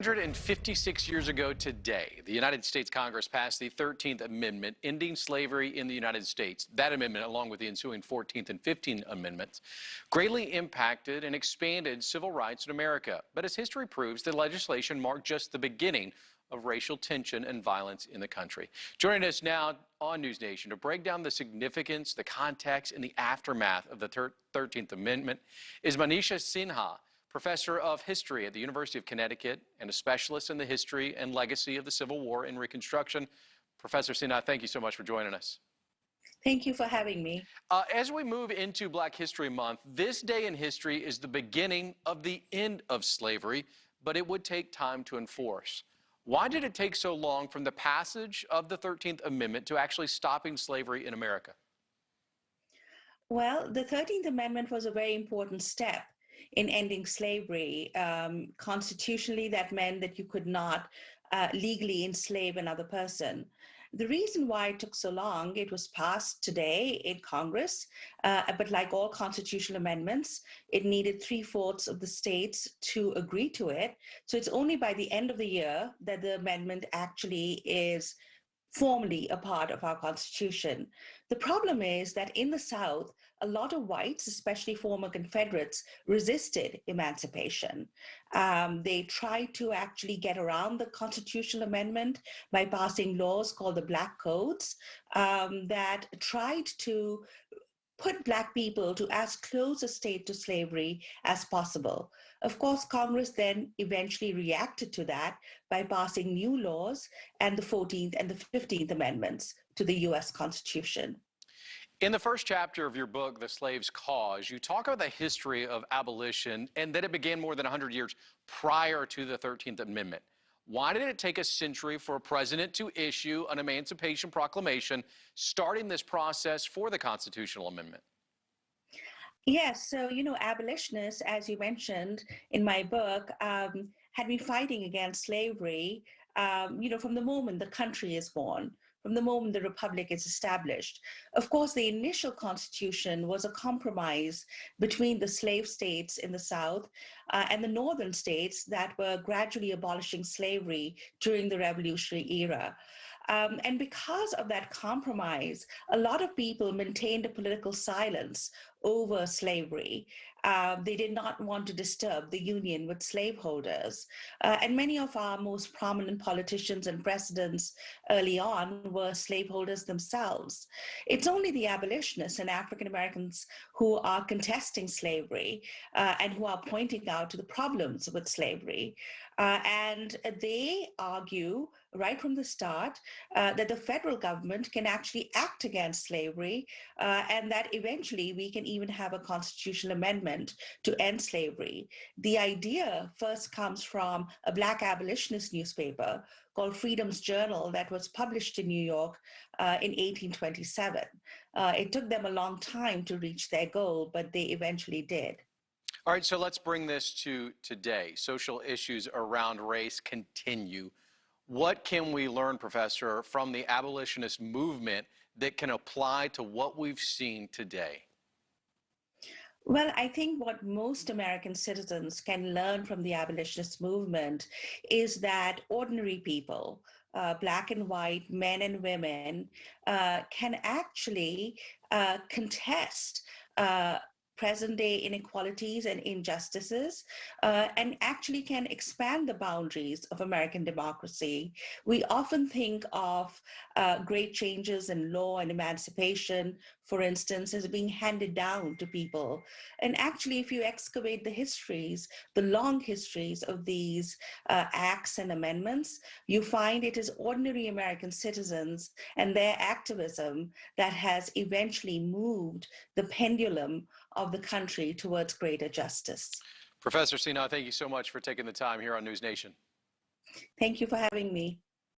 156 years ago today, the United States Congress passed the 13th Amendment, ending slavery in the United States. That amendment, along with the ensuing 14th and 15th Amendments, greatly impacted and expanded civil rights in America. But as history proves, the legislation marked just the beginning of racial tension and violence in the country. Joining us now on NewsNation to break down the significance, the context, and the aftermath of the 13th Amendment is Manisha Sinha, professor of history at the University of Connecticut and a specialist in the history and legacy of the Civil War and Reconstruction. Professor Sinha, thank you so much for joining us. Thank you for having me. As we move into Black History Month, this day in history is the beginning of the end of slavery, but it would take time to enforce. Why did it take so long from the passage of the 13th Amendment to actually stopping slavery in America? Well, the 13th Amendment was a very important step in ending slavery. Constitutionally, that meant that you could not legally enslave another person. The reason why it took so long, it was passed today in Congress, but like all constitutional amendments, it needed 3/4 of the states to agree to it. So it's only by the end of the year that the amendment actually is formally a part of our Constitution. The problem is that in the South, a lot of whites, especially former Confederates, resisted emancipation. They tried to actually get around the constitutional amendment by passing laws called the Black Codes that tried to put Black people to as close a state to slavery as possible. Of course, Congress then eventually reacted to that by passing new laws and the 14th and the 15th Amendments to the U.S. Constitution. In the first chapter of your book, The Slave's Cause, you talk about the history of abolition and that it began more than 100 years prior to the 13th Amendment. Why did it take a century for a president to issue an Emancipation Proclamation, starting this process for the constitutional amendment? Yes, so, abolitionists, as you mentioned in my book, had been fighting against slavery, from the moment the country is born, from the moment the republic is established. Of course, the initial constitution was a compromise between the slave states in the South and the northern states that were gradually abolishing slavery during the Revolutionary era. And because of that compromise, a lot of people maintained a political silence over slavery. They did not want to disturb the union with slaveholders. And many of our most prominent politicians and presidents early on were slaveholders themselves. It's only the abolitionists and African Americans who are contesting slavery and who are pointing out to the problems with slavery. And they argue right from the start that the federal government can actually act against slavery and that eventually we can even have a constitutional amendment to end slavery. The idea first comes from a Black abolitionist newspaper called Freedom's Journal that was published in New York in 1827. It took them a long time to reach their goal, but they eventually did. All right, so let's bring this to today. Social issues around race continue. What can we learn, Professor, from the abolitionist movement that can apply to what we've seen today? Well, I think what most American citizens can learn from the abolitionist movement is that ordinary people, Black and white, men and women, can actually contest present-day inequalities and injustices, and actually can expand the boundaries of American democracy. We often think of great changes in law and emancipation, for instance, as being handed down to people. And actually, if you excavate the histories, the long histories of these acts and amendments, you find it is ordinary American citizens and their activism that has eventually moved the pendulum of the country towards greater justice. Professor Sinha, thank you so much for taking the time here on NewsNation. Thank you for having me.